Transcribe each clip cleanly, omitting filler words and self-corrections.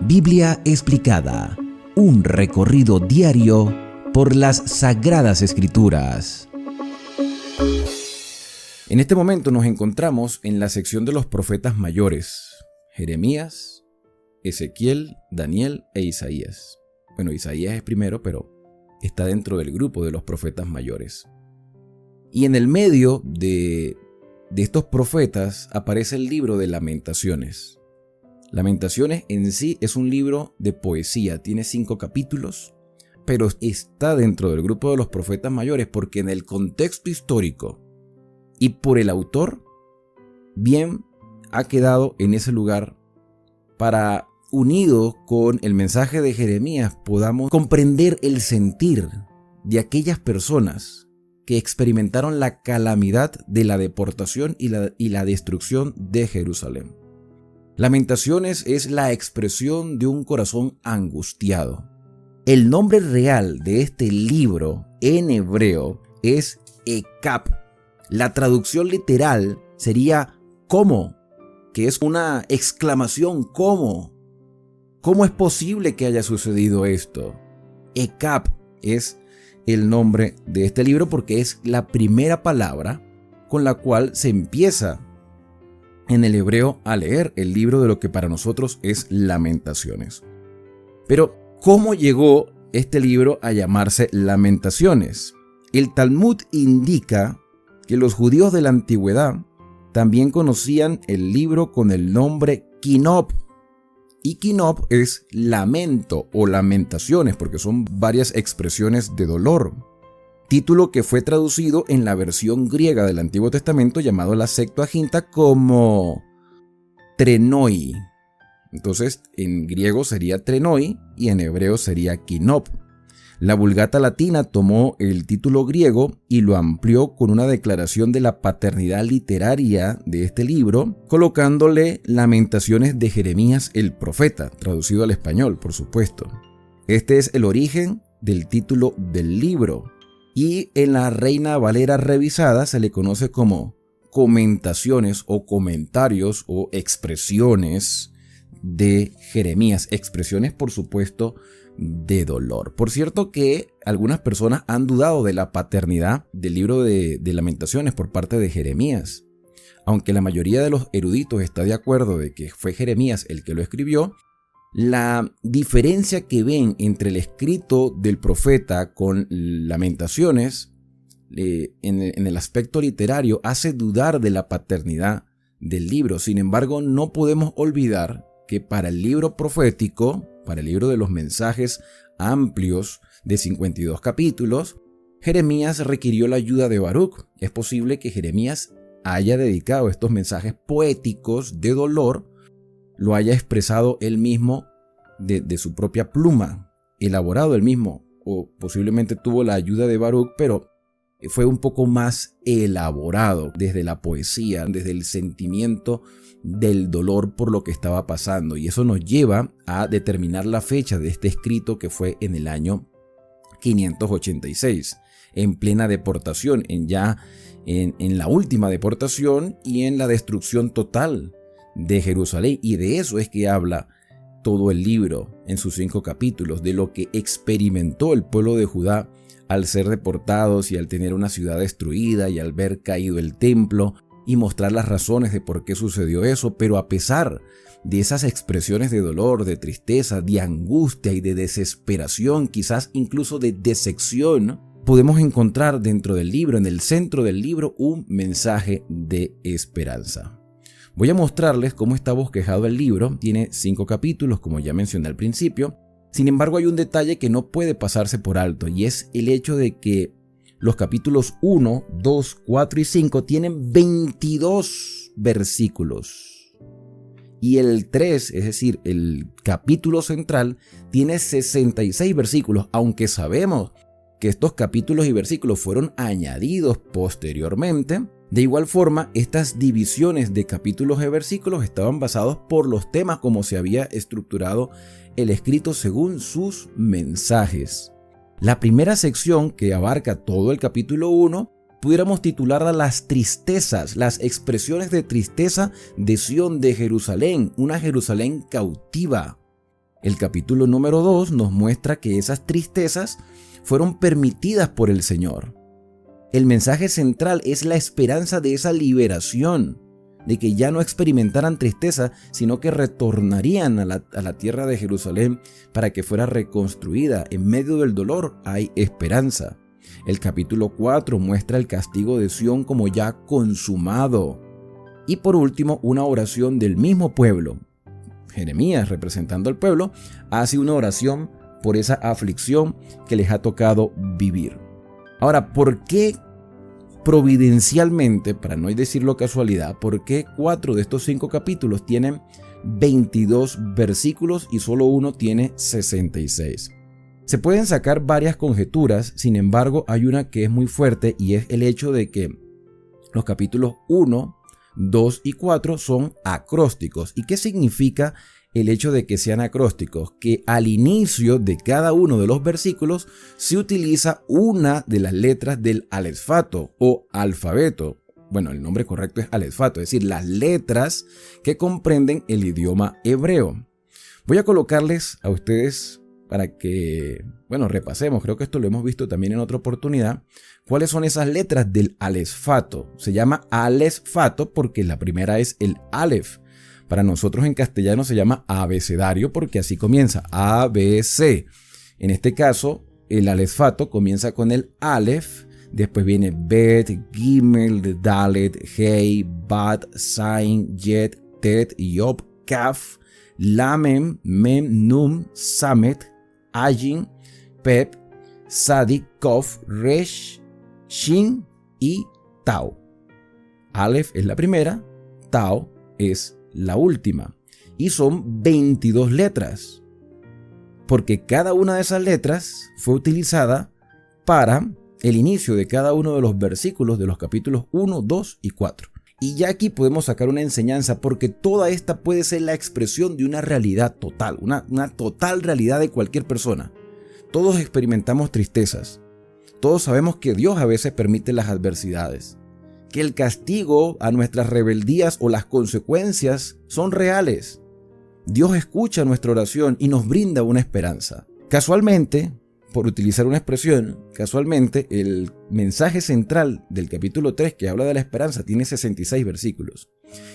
Biblia explicada, un recorrido diario por las Sagradas Escrituras. En este momento nos encontramos en la sección de los profetas mayores: Jeremías, Ezequiel, Daniel e Isaías. Bueno, Isaías es primero, pero está dentro del grupo de los profetas mayores. Y en el medio de estos profetas aparece el libro de Lamentaciones. Lamentaciones en sí es un libro de poesía, tiene 5 capítulos, pero está dentro del grupo de los profetas mayores porque en el contexto histórico y por el autor, bien ha quedado en ese lugar para, unido con el mensaje de Jeremías, podamos comprender el sentir de aquellas personas que experimentaron la calamidad de la deportación y la destrucción de Jerusalén. Lamentaciones es la expresión de un corazón angustiado. El nombre real de este libro en hebreo es Ekab. La traducción literal sería ¿cómo?, que es una exclamación. ¿Cómo? ¿Cómo es posible que haya sucedido esto? Ekab es el nombre de este libro porque es la primera palabra con la cual se empieza en el hebreo a leer el libro de lo que para nosotros es Lamentaciones. Pero, ¿cómo llegó este libro a llamarse Lamentaciones? El Talmud indica que los judíos de la antigüedad también conocían el libro con el nombre Kinob. Y Kinob es lamento o lamentaciones, porque son varias expresiones de dolor. Título que fue traducido en la versión griega del Antiguo Testamento llamado la Septuaginta como Trenoi. Entonces, en griego sería Trenoi y en hebreo sería Kinob. La Vulgata Latina tomó el título griego y lo amplió con una declaración de la paternidad literaria de este libro, colocándole Lamentaciones de Jeremías el profeta, traducido al español, por supuesto. Este es el origen del título del libro. Y en la Reina Valera revisada se le conoce como comentaciones o comentarios o expresiones de Jeremías. Expresiones, por supuesto, de dolor. Por cierto que algunas personas han dudado de la paternidad del libro de Lamentaciones por parte de Jeremías. Aunque la mayoría de los eruditos está de acuerdo de que fue Jeremías el que lo escribió, la diferencia que ven entre el escrito del profeta con Lamentaciones en el aspecto literario hace dudar de la paternidad del libro. Sin embargo, no podemos olvidar que para el libro profético, para el libro de los mensajes amplios de 52 capítulos, Jeremías requirió la ayuda de Baruch. Es posible que Jeremías haya dedicado estos mensajes poéticos de dolor, lo haya expresado él mismo de su propia pluma, elaborado él mismo, o posiblemente tuvo la ayuda de Baruch, pero fue un poco más elaborado desde la poesía, desde el sentimiento del dolor por lo que estaba pasando. Y eso nos lleva a determinar la fecha de este escrito, que fue en el año 586, en plena deportación, en la última deportación y en la destrucción total de Jerusalén. Y de eso es que habla todo el libro en sus 5 capítulos, de lo que experimentó el pueblo de Judá al ser deportados y al tener una ciudad destruida y al ver caído el templo, y mostrar las razones de por qué sucedió eso. Pero a pesar de esas expresiones de dolor, de tristeza, de angustia y de desesperación, quizás incluso de decepción, podemos encontrar dentro del libro, en el centro del libro, un mensaje de esperanza. Voy a mostrarles cómo está bosquejado el libro. Tiene 5 capítulos, como ya mencioné al principio. Sin embargo, hay un detalle que no puede pasarse por alto, y es el hecho de que los capítulos 1, 2, 4 y 5 tienen 22 versículos. Y el 3, es decir, el capítulo central, tiene 66 versículos, aunque sabemos que estos capítulos y versículos fueron añadidos posteriormente. De igual forma, estas divisiones de capítulos y versículos estaban basados por los temas como se había estructurado el escrito según sus mensajes. La primera sección, que abarca todo el capítulo 1, pudiéramos titularla Las tristezas, las expresiones de tristeza de Sión, de Jerusalén, una Jerusalén cautiva. El capítulo número 2 nos muestra que esas tristezas fueron permitidas por el Señor. El mensaje central es la esperanza de esa liberación, de que ya no experimentaran tristeza, sino que retornarían a la tierra de Jerusalén para que fuera reconstruida. En medio del dolor hay esperanza. El capítulo 4 muestra el castigo de Sión como ya consumado. Y por último, una oración del mismo pueblo. Jeremías, representando al pueblo, hace una oración por esa aflicción que les ha tocado vivir. Ahora, ¿por qué providencialmente, para no decirlo casualidad, por qué 4 de estos 5 capítulos tienen 22 versículos y solo uno tiene 66? Se pueden sacar varias conjeturas, sin embargo, hay una que es muy fuerte y es el hecho de que los capítulos 1, 2 y 4 son acrósticos. ¿Y qué significa el hecho de que sean acrósticos? Que al inicio de cada uno de los versículos se utiliza una de las letras del alesfato o alfabeto. Bueno, el nombre correcto es alesfato, es decir, las letras que comprenden el idioma hebreo. Voy a colocarles a ustedes para que, repasemos, creo que esto lo hemos visto también en otra oportunidad, cuáles son esas letras del alesfato. Se llama alesfato porque la primera es el alef. Para nosotros en castellano se llama abecedario porque así comienza, ABC. En este caso, el alesfato comienza con el alef, después viene bet, gimel, dalet, hei, bat, zain, yet, tet, yod, kaf, lamem, mem, num, samet, ayin, pep, sadik, kof, resh, shin y tau. Alef es la primera, tau es la última, y son 22 letras, porque cada una de esas letras fue utilizada para el inicio de cada uno de los versículos de los capítulos 1, 2 y 4. Y ya aquí podemos sacar una enseñanza, porque toda esta puede ser la expresión de una realidad total, una total realidad de cualquier persona. Todos experimentamos tristezas, todos sabemos que Dios a veces permite las adversidades, que el castigo a nuestras rebeldías o las consecuencias son reales. Dios escucha nuestra oración y nos brinda una esperanza. Casualmente, por utilizar una expresión, el mensaje central del capítulo 3 que habla de la esperanza tiene 66 versículos.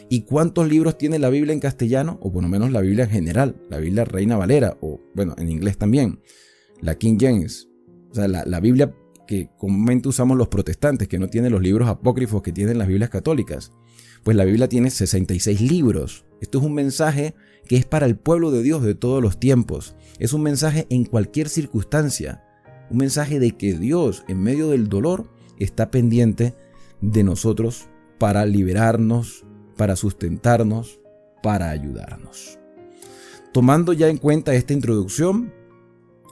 ¿Y cuántos libros tiene la Biblia en castellano? O por lo menos la Biblia en general, la Biblia Reina Valera, o en inglés también, la King James. O sea, la Biblia que comúnmente usamos los protestantes, que no tiene los libros apócrifos que tienen las Biblias católicas. Pues la Biblia tiene 66 libros. Esto es un mensaje que es para el pueblo de Dios de todos los tiempos. Es un mensaje en cualquier circunstancia. Un mensaje de que Dios, en medio del dolor, está pendiente de nosotros para liberarnos, para sustentarnos, para ayudarnos. Tomando ya en cuenta esta introducción,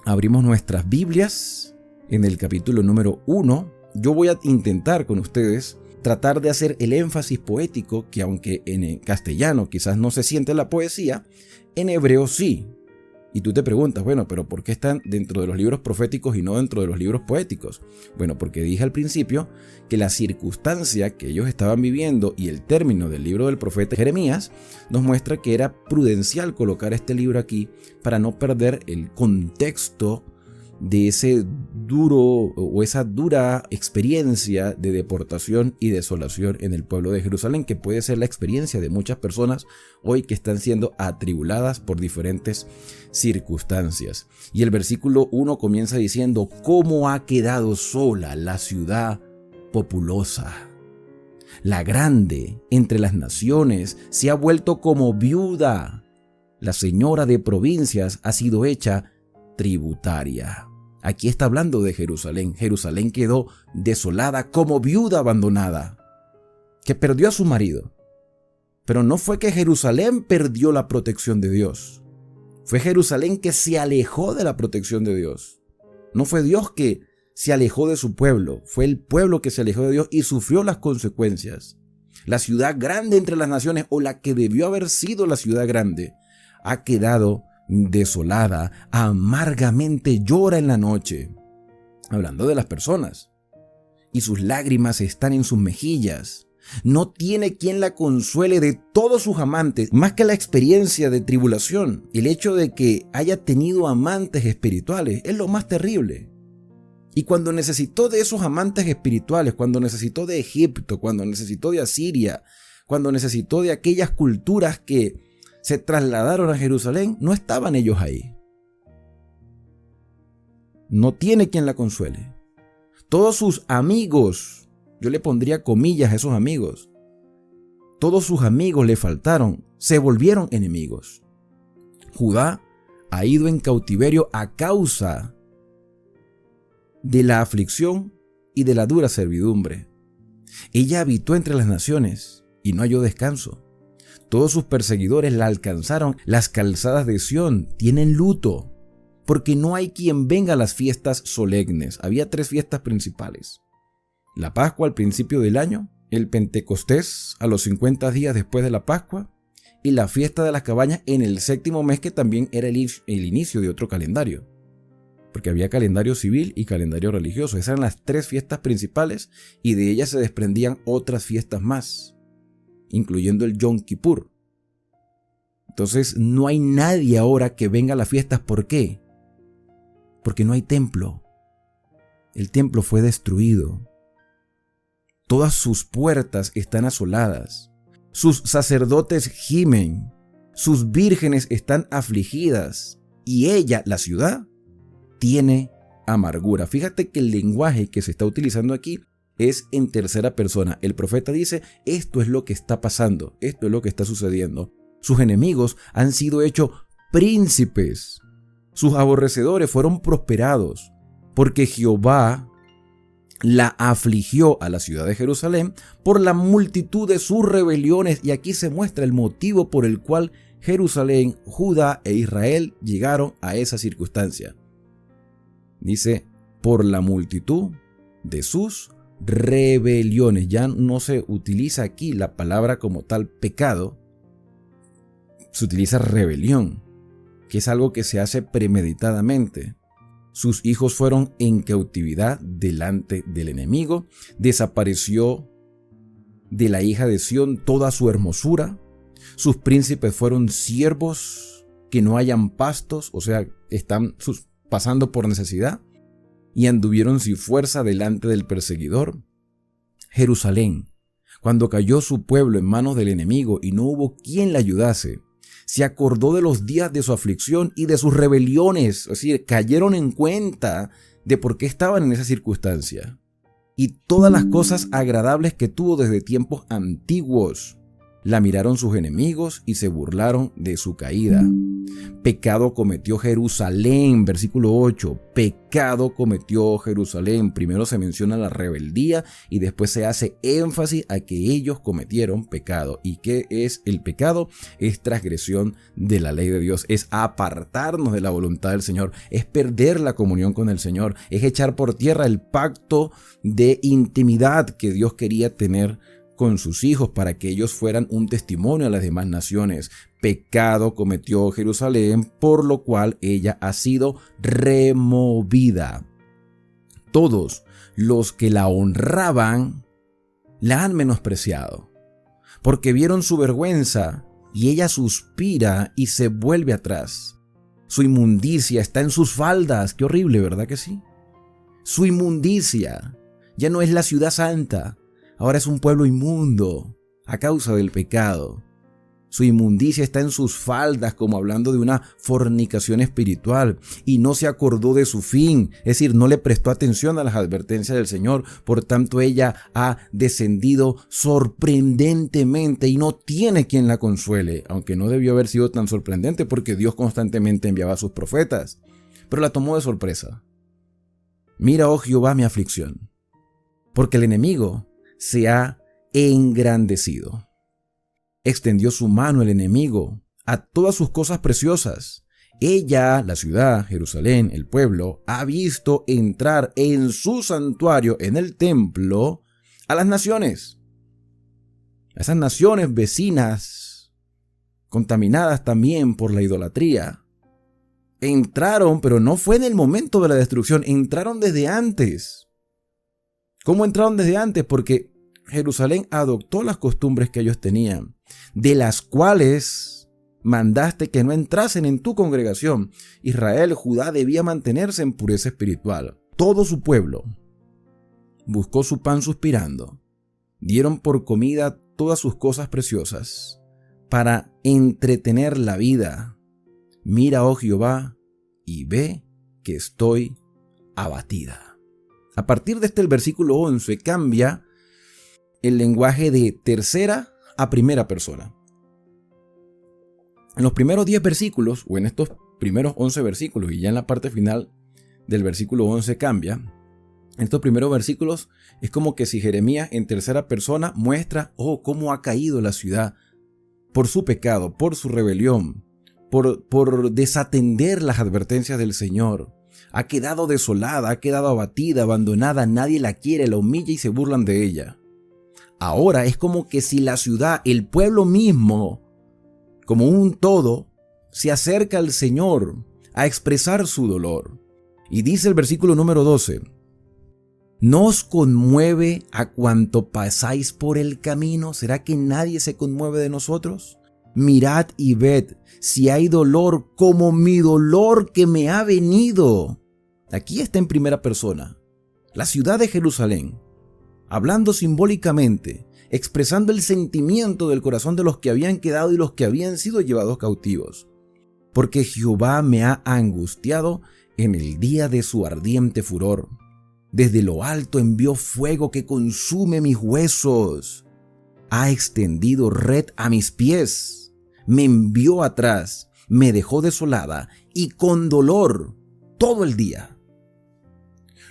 abrimos nuestras Biblias en el capítulo número 1. Yo voy a intentar con ustedes tratar de hacer el énfasis poético que, aunque en castellano quizás no se siente la poesía, en hebreo sí. Y tú te preguntas, pero ¿por qué están dentro de los libros proféticos y no dentro de los libros poéticos? Bueno, porque dije al principio que la circunstancia que ellos estaban viviendo y el término del libro del profeta Jeremías nos muestra que era prudencial colocar este libro aquí para no perder el contexto de ese duro o esa dura experiencia de deportación y desolación en el pueblo de Jerusalén, que puede ser la experiencia de muchas personas hoy que están siendo atribuladas por diferentes circunstancias. Y el versículo 1 comienza diciendo: ¿cómo ha quedado sola la ciudad populosa? La grande entre las naciones se ha vuelto como viuda. La señora de provincias ha sido hecha tributaria. Aquí está hablando de Jerusalén. Jerusalén quedó desolada como viuda abandonada, que perdió a su marido. Pero no fue que Jerusalén perdió la protección de Dios. Fue Jerusalén que se alejó de la protección de Dios. No fue Dios que se alejó de su pueblo. Fue el pueblo que se alejó de Dios y sufrió las consecuencias. La ciudad grande entre las naciones, o la que debió haber sido la ciudad grande, ha quedado desolada, amargamente llora en la noche, hablando de las personas, y sus lágrimas están en sus mejillas. No tiene quien la consuele de todos sus amantes, más que la experiencia de tribulación. El hecho de que haya tenido amantes espirituales es lo más terrible. Y cuando necesitó de esos amantes espirituales, cuando necesitó de Egipto, cuando necesitó de Asiria, cuando necesitó de aquellas culturas que se trasladaron a Jerusalén, no estaban ellos ahí. No tiene quien la consuele. Todos sus amigos, yo le pondría comillas a esos amigos, todos sus amigos le faltaron, se volvieron enemigos. Judá ha ido en cautiverio a causa de la aflicción y de la dura servidumbre. Ella habitó entre las naciones y no halló descanso. Todos sus perseguidores la alcanzaron. Las calzadas de Sión tienen luto, porque no hay quien venga a las fiestas solemnes. Había 3 fiestas principales: la Pascua al principio del año, el Pentecostés a los 50 días después de la Pascua y la fiesta de las cabañas en el 7º mes, que también era el inicio de otro calendario, porque había calendario civil y calendario religioso. Esas eran las 3 fiestas principales y de ellas se desprendían otras fiestas más, incluyendo el Yom Kippur. Entonces no hay nadie ahora que venga a las fiestas. ¿Por qué? Porque no hay templo. El templo fue destruido. Todas sus puertas están asoladas. Sus sacerdotes gimen. Sus vírgenes están afligidas. Y ella, la ciudad, tiene amargura. Fíjate que el lenguaje que se está utilizando aquí es en tercera persona. El profeta dice: esto es lo que está pasando, esto es lo que está sucediendo. Sus enemigos han sido hechos príncipes. Sus aborrecedores fueron prosperados, porque Jehová la afligió a la ciudad de Jerusalén por la multitud de sus rebeliones. Y aquí se muestra el motivo por el cual Jerusalén, Judá e Israel llegaron a esa circunstancia. Dice: por la multitud de sus rebeliones. Ya no se utiliza aquí la palabra como tal pecado, se utiliza rebelión, que es algo que se hace premeditadamente. Sus hijos fueron en cautividad delante del enemigo. Desapareció de la hija de Sión toda su hermosura. Sus príncipes fueron siervos que no hayan pastos, o sea, están pasando por necesidad, y anduvieron sin fuerza delante del perseguidor. Jerusalén, cuando cayó su pueblo en manos del enemigo y no hubo quien la ayudase, se acordó de los días de su aflicción y de sus rebeliones. Es decir, cayeron en cuenta de por qué estaban en esa circunstancia y todas las cosas agradables que tuvo desde tiempos antiguos. La miraron sus enemigos y se burlaron de su caída. Pecado cometió Jerusalén, versículo 8. Pecado cometió Jerusalén. Primero se menciona la rebeldía y después se hace énfasis a que ellos cometieron pecado. ¿Y qué es el pecado? Es transgresión de la ley de Dios, es apartarnos de la voluntad del Señor, es perder la comunión con el Señor, es echar por tierra el pacto de intimidad que Dios quería tener con sus hijos para que ellos fueran un testimonio a las demás naciones. Pecado cometió Jerusalén, por lo cual ella ha sido removida. Todos los que la honraban la han menospreciado, porque vieron su vergüenza y ella suspira y se vuelve atrás. Su inmundicia está en sus faldas. Qué horrible, ¿verdad que sí? Su inmundicia ya no es la ciudad santa. Ahora es un pueblo inmundo a causa del pecado. Su inmundicia está en sus faldas, como hablando de una fornicación espiritual, y no se acordó de su fin, es decir, no le prestó atención a las advertencias del Señor. Por tanto, ella ha descendido sorprendentemente y no tiene quien la consuele, aunque no debió haber sido tan sorprendente porque Dios constantemente enviaba a sus profetas, pero la tomó de sorpresa. Mira, oh Jehová, mi aflicción, porque el enemigo se ha engrandecido. Extendió su mano el enemigo a todas sus cosas preciosas. Ella, la ciudad, Jerusalén, el pueblo, ha visto entrar en su santuario, en el templo, a las naciones. A esas naciones vecinas, contaminadas también por la idolatría. Entraron, pero no fue en el momento de la destrucción, entraron desde antes. ¿Cómo entraron desde antes? Porque Jerusalén adoptó las costumbres que ellos tenían, de las cuales mandaste que no entrasen en tu congregación. Israel, Judá debía mantenerse en pureza espiritual. Todo su pueblo buscó su pan suspirando. Dieron por comida todas sus cosas preciosas para entretener la vida. Mira, oh Jehová, y ve que estoy abatida. A partir de el versículo 11 cambia el lenguaje de tercera a primera persona. En los primeros 10 versículos, o en estos primeros 11 versículos, y ya en la parte final del versículo 11 cambia, en estos primeros versículos es como que si Jeremías en tercera persona muestra, cómo ha caído la ciudad por su pecado, por su rebelión, por desatender las advertencias del Señor. Ha quedado desolada, ha quedado abatida, abandonada, nadie la quiere, la humilla y se burlan de ella. Ahora es como que si la ciudad, el pueblo mismo, como un todo, se acerca al Señor a expresar su dolor. Y dice el versículo número 12, ¿no os conmueve a cuanto pasáis por el camino? ¿Será que nadie se conmueve de nosotros? Mirad y ved si hay dolor como mi dolor que me ha venido. Aquí está en primera persona. La ciudad de Jerusalén, hablando simbólicamente, expresando el sentimiento del corazón de los que habían quedado y los que habían sido llevados cautivos. Porque Jehová me ha angustiado en el día de su ardiente furor. Desde lo alto envió fuego que consume mis huesos. Ha extendido red a mis pies. Me envió atrás, me dejó desolada y con dolor todo el día.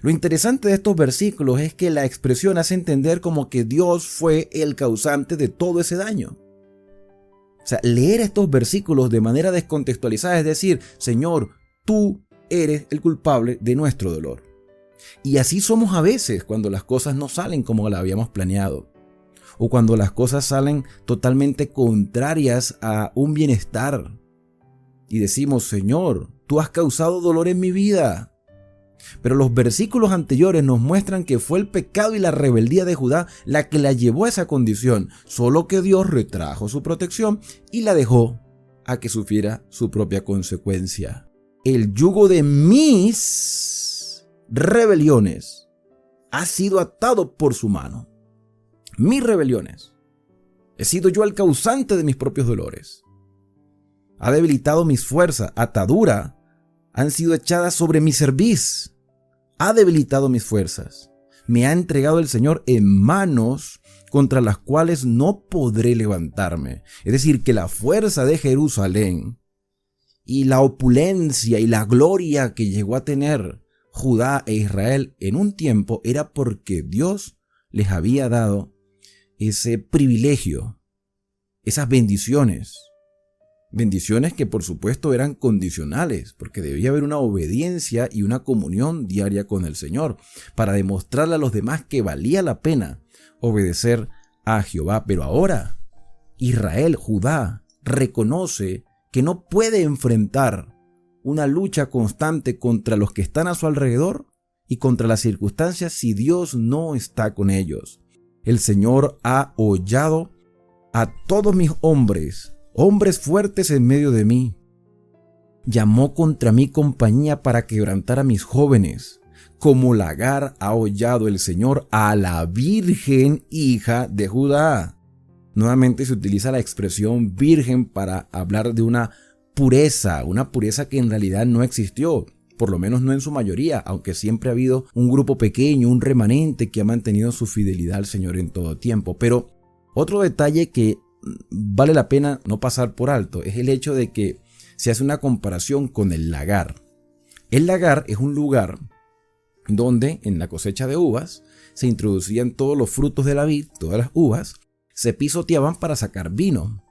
Lo interesante de estos versículos es que la expresión hace entender como que Dios fue el causante de todo ese daño. O sea, leer estos versículos de manera descontextualizada es decir, Señor, tú eres el culpable de nuestro dolor. Y así somos a veces cuando las cosas no salen como las habíamos planeado. O cuando las cosas salen totalmente contrarias a un bienestar. Y decimos, Señor, tú has causado dolor en mi vida. Pero los versículos anteriores nos muestran que fue el pecado y la rebeldía de Judá la que la llevó a esa condición, solo que Dios retrajo su protección y la dejó a que sufriera su propia consecuencia. El yugo de mis rebeliones ha sido atado por su mano. Mis rebeliones. He sido yo el causante de mis propios dolores. Ha debilitado mis fuerzas, atadura han sido echadas sobre mi cerviz. Ha debilitado mis fuerzas. Me ha entregado el Señor en manos contra las cuales no podré levantarme. Es decir, que la fuerza de Jerusalén y la opulencia y la gloria que llegó a tener Judá e Israel en un tiempo era porque Dios les había dado ese privilegio, esas bendiciones. Bendiciones que por supuesto eran condicionales, porque debía haber una obediencia y una comunión diaria con el Señor, para demostrarle a los demás que valía la pena obedecer a Jehová. Pero ahora Israel, Judá, reconoce que no puede enfrentar una lucha constante contra los que están a su alrededor y contra las circunstancias si Dios no está con ellos. El Señor ha hollado a todos mis hombres fuertes en medio de mí. Llamó contra mí compañía para quebrantar a mis jóvenes. Como lagar ha hollado el Señor a la virgen hija de Judá. Nuevamente se utiliza la expresión virgen para hablar de una pureza que en realidad no existió. Por lo menos no en su mayoría, aunque siempre ha habido un grupo pequeño, un remanente que ha mantenido su fidelidad al Señor en todo tiempo. Pero otro detalle que vale la pena no pasar por alto es el hecho de que se hace una comparación con el lagar. El lagar es un lugar donde en la cosecha de uvas se introducían todos los frutos de la vid, todas las uvas, se pisoteaban para sacar vino.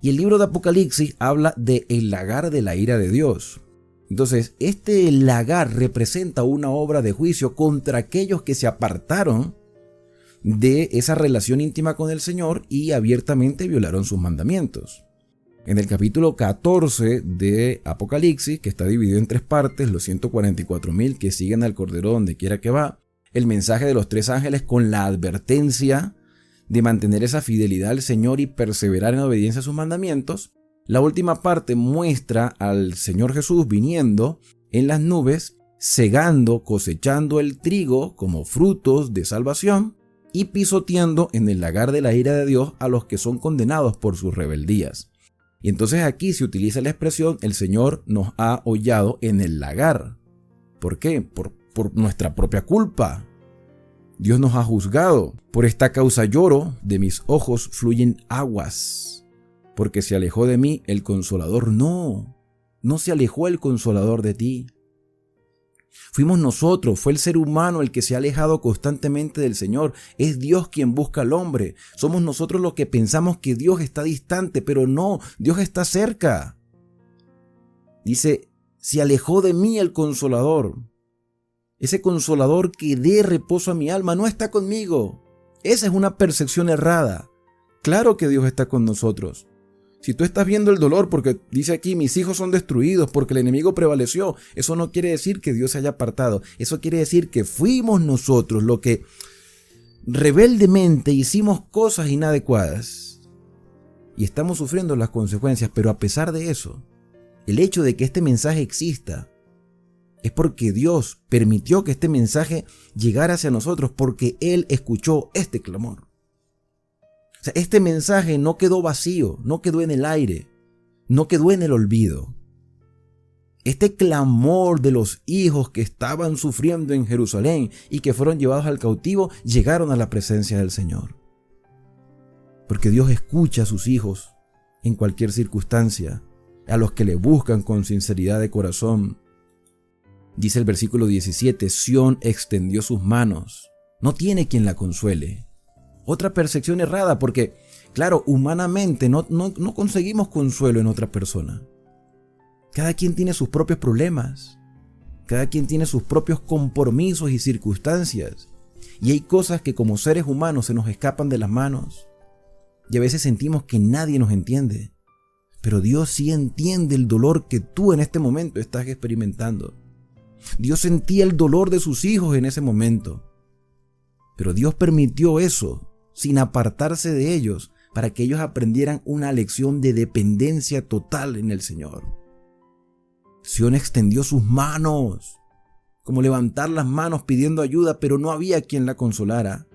Y el libro de Apocalipsis habla de el lagar de la ira de Dios. Entonces, este lagar representa una obra de juicio contra aquellos que se apartaron de esa relación íntima con el Señor y abiertamente violaron sus mandamientos. En el capítulo 14 de Apocalipsis, que está dividido en 3 partes, los 144,000 que siguen al Cordero donde quiera que va, el mensaje de los 3 ángeles con la advertencia de mantener esa fidelidad al Señor y perseverar en obediencia a sus mandamientos, la última parte muestra al Señor Jesús viniendo en las nubes, segando, cosechando el trigo como frutos de salvación y pisoteando en el lagar de la ira de Dios a los que son condenados por sus rebeldías. Y entonces aquí se utiliza la expresión: el Señor nos ha hollado en el lagar. ¿Por qué? Por nuestra propia culpa. Dios nos ha juzgado. Por esta causa lloro, de mis ojos fluyen aguas, porque se alejó de mí el Consolador. No se alejó el Consolador de ti. Fuimos nosotros, fue el ser humano el que se ha alejado constantemente del Señor. Es Dios quien busca al hombre. Somos nosotros los que pensamos que Dios está distante, pero no, Dios está cerca. Dice, se alejó de mí el Consolador. Ese Consolador que dé reposo a mi alma no está conmigo. Esa es una percepción errada. Claro que Dios está con nosotros. Si tú estás viendo el dolor porque dice aquí, mis hijos son destruidos porque el enemigo prevaleció, eso no quiere decir que Dios se haya apartado. Eso quiere decir que fuimos nosotros los que rebeldemente hicimos cosas inadecuadas y estamos sufriendo las consecuencias. Pero a pesar de eso, el hecho de que este mensaje exista es porque Dios permitió que este mensaje llegara hacia nosotros, porque Él escuchó este clamor. O sea, este mensaje no quedó vacío, no quedó en el aire, no quedó en el olvido. Este clamor de los hijos que estaban sufriendo en Jerusalén y que fueron llevados al cautivo, llegaron a la presencia del Señor. Porque Dios escucha a sus hijos en cualquier circunstancia, a los que le buscan con sinceridad de corazón. Dice el versículo 17, Sión extendió sus manos, no tiene quien la consuele. Otra percepción errada, porque, claro, humanamente no conseguimos consuelo en otra persona. Cada quien tiene sus propios problemas, cada quien tiene sus propios compromisos y circunstancias, y hay cosas que como seres humanos se nos escapan de las manos, y a veces sentimos que nadie nos entiende, pero Dios sí entiende el dolor que tú en este momento estás experimentando. Dios sentía el dolor de sus hijos en ese momento, pero Dios permitió eso sin apartarse de ellos, para que ellos aprendieran una lección de dependencia total en el Señor. Sión extendió sus manos, como levantar las manos pidiendo ayuda, pero no había quien la consolara.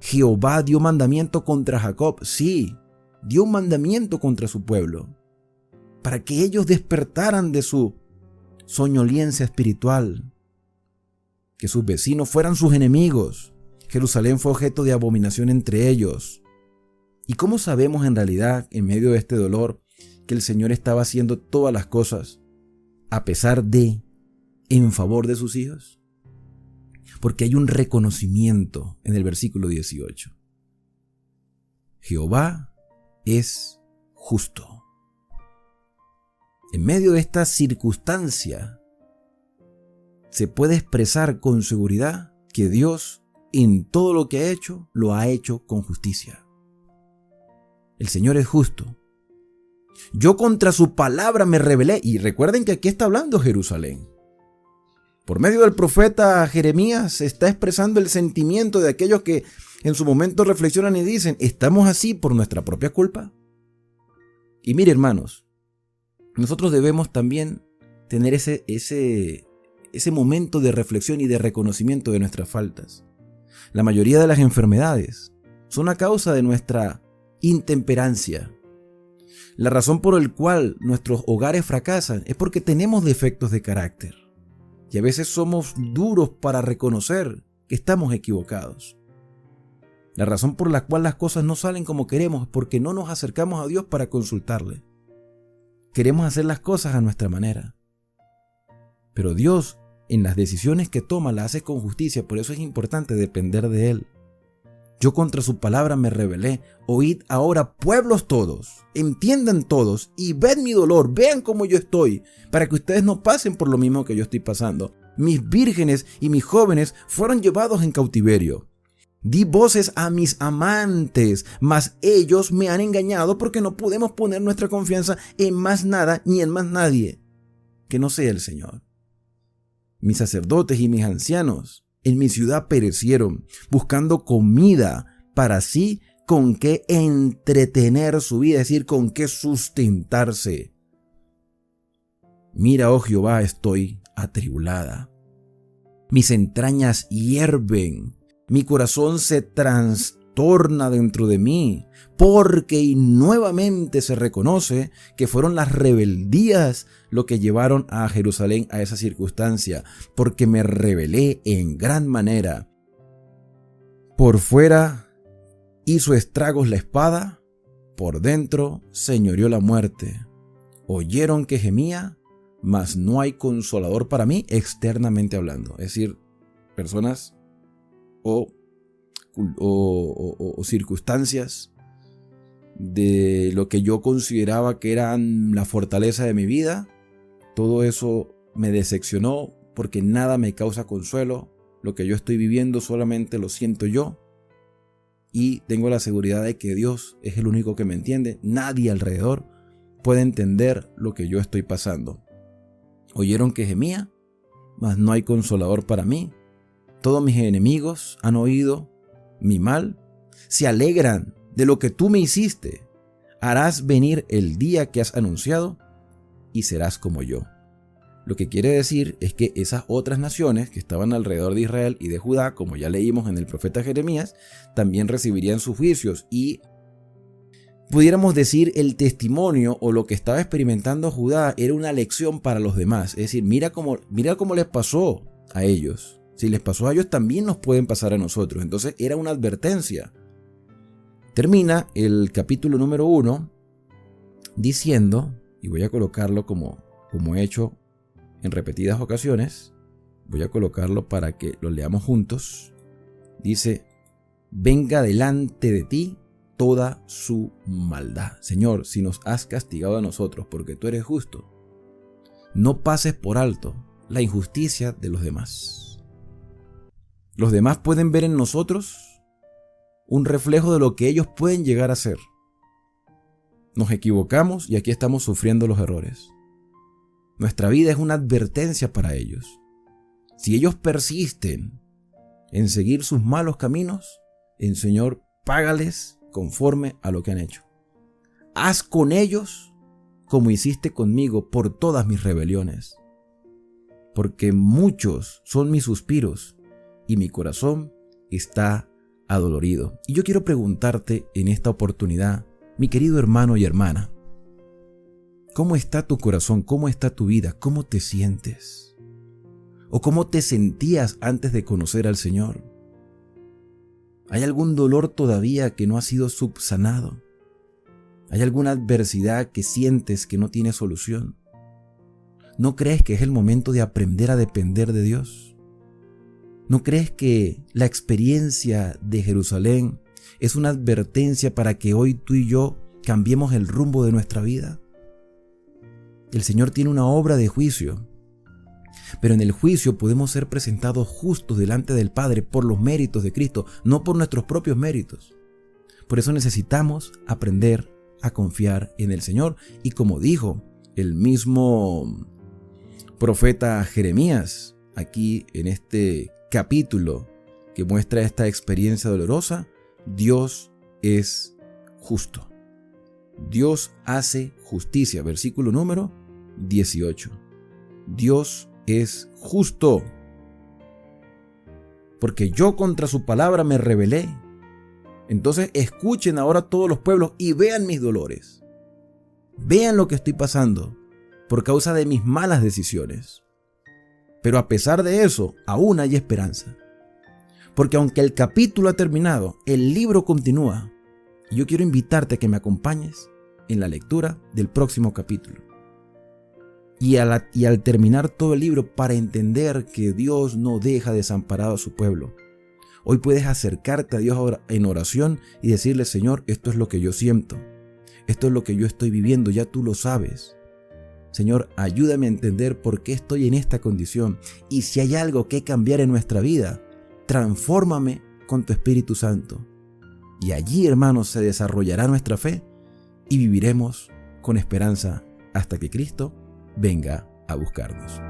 Jehová dio mandamiento contra Jacob, sí, dio un mandamiento contra su pueblo, para que ellos despertaran de su soñolencia espiritual, que sus vecinos fueran sus enemigos. Jerusalén fue objeto de abominación entre ellos. ¿Y cómo sabemos en realidad, en medio de este dolor, que el Señor estaba haciendo todas las cosas a pesar de, en favor de sus hijos? Porque hay un reconocimiento en el versículo 18. Jehová es justo. En medio de esta circunstancia, se puede expresar con seguridad que Dios, en todo lo que ha hecho, lo ha hecho con justicia. El Señor es justo. Yo contra su palabra me rebelé. Y recuerden que aquí está hablando Jerusalén. Por medio del profeta Jeremías se está expresando el sentimiento de aquellos que en su momento reflexionan y dicen, ¿estamos así por nuestra propia culpa? Y mire, hermanos, nosotros debemos también tener ese momento de reflexión y de reconocimiento de nuestras faltas. La mayoría de las enfermedades son a causa de nuestra intemperancia. La razón por la cual nuestros hogares fracasan es porque tenemos defectos de carácter. Y a veces somos duros para reconocer que estamos equivocados. La razón por la cual las cosas no salen como queremos es porque no nos acercamos a Dios para consultarle. Queremos hacer las cosas a nuestra manera. Pero Dios, en las decisiones que toma, las hace con justicia. Por eso es importante depender de Él. Yo contra su palabra me rebelé. Oíd ahora, pueblos todos, entiendan todos y ved mi dolor, vean cómo yo estoy, para que ustedes no pasen por lo mismo que yo estoy pasando. Mis vírgenes y mis jóvenes fueron llevados en cautiverio. Di voces a mis amantes, mas ellos me han engañado, porque no podemos poner nuestra confianza en más nada ni en más nadie que no sea el Señor. Mis sacerdotes y mis ancianos en mi ciudad perecieron, buscando comida para sí con qué entretener su vida, es decir, con qué sustentarse. Mira, oh Jehová, estoy atribulada. Mis entrañas hierven, mi corazón se trastorna dentro de mí, porque nuevamente se reconoce que fueron las rebeldías lo que llevaron a Jerusalén a esa circunstancia, porque me rebelé en gran manera. Por fuera hizo estragos la espada, por dentro señoreó la muerte. Oyeron que gemía, mas no hay consolador para mí externamente hablando. Es decir, personas o circunstancias de lo que yo consideraba que eran la fortaleza de mi vida, todo eso me decepcionó porque nada me causa consuelo. Lo que yo estoy viviendo solamente lo siento yo y tengo la seguridad de que Dios es el único que me entiende. Nadie alrededor puede entender lo que yo estoy pasando. Oyeron que gemía, mas no hay consolador para mí. Todos mis enemigos han oído mi mal, se alegran de lo que tú me hiciste. Harás venir el día que has anunciado y serás como yo. Lo que quiere decir es que esas otras naciones que estaban alrededor de Israel y de Judá, como ya leímos en el profeta Jeremías, también recibirían sus juicios y pudiéramos decir el testimonio o lo que estaba experimentando Judá era una lección para los demás. Es decir, mira cómo les pasó a ellos. Si les pasó a ellos, también nos pueden pasar a nosotros. Entonces era una advertencia. Termina el capítulo número 1 diciendo, y voy a colocarlo como he hecho en repetidas ocasiones, voy a colocarlo para que lo leamos juntos. Dice, venga delante de ti toda su maldad. Señor, si nos has castigado a nosotros porque tú eres justo, no pases por alto la injusticia de los demás. Los demás pueden ver en nosotros un reflejo de lo que ellos pueden llegar a ser. Nos equivocamos y aquí estamos sufriendo los errores. Nuestra vida es una advertencia para ellos. Si ellos persisten en seguir sus malos caminos, el Señor págales conforme a lo que han hecho. Haz con ellos como hiciste conmigo por todas mis rebeliones, porque muchos son mis suspiros y mi corazón está adolorido. Y yo quiero preguntarte en esta oportunidad, mi querido hermano y hermana, ¿cómo está tu corazón? ¿Cómo está tu vida? ¿Cómo te sientes? ¿O cómo te sentías antes de conocer al Señor? ¿Hay algún dolor todavía que no ha sido subsanado? ¿Hay alguna adversidad que sientes que no tiene solución? ¿No crees que es el momento de aprender a depender de Dios? ¿No crees que la experiencia de Jerusalén es una advertencia para que hoy tú y yo cambiemos el rumbo de nuestra vida? El Señor tiene una obra de juicio, pero en el juicio podemos ser presentados justos delante del Padre por los méritos de Cristo, no por nuestros propios méritos. Por eso necesitamos aprender a confiar en el Señor. Y como dijo el mismo profeta Jeremías, aquí en este capítulo que muestra esta experiencia dolorosa, Dios es justo. Dios hace justicia. Versículo número 18. Dios es justo, porque yo contra su palabra me rebelé. Entonces escuchen ahora todos los pueblos y vean mis dolores. Vean lo que estoy pasando por causa de mis malas decisiones. Pero a pesar de eso, aún hay esperanza. Porque aunque el capítulo ha terminado, el libro continúa. Y yo quiero invitarte a que me acompañes en la lectura del próximo capítulo. Y al terminar todo el libro, para entender que Dios no deja desamparado a su pueblo. Hoy puedes acercarte a Dios en oración y decirle, Señor, esto es lo que yo siento. Esto es lo que yo estoy viviendo, ya tú lo sabes. Señor, ayúdame a entender por qué estoy en esta condición. Y si hay algo que cambiar en nuestra vida, transfórmame con tu Espíritu Santo. Y allí, hermanos, se desarrollará nuestra fe y viviremos con esperanza hasta que Cristo venga a buscarnos.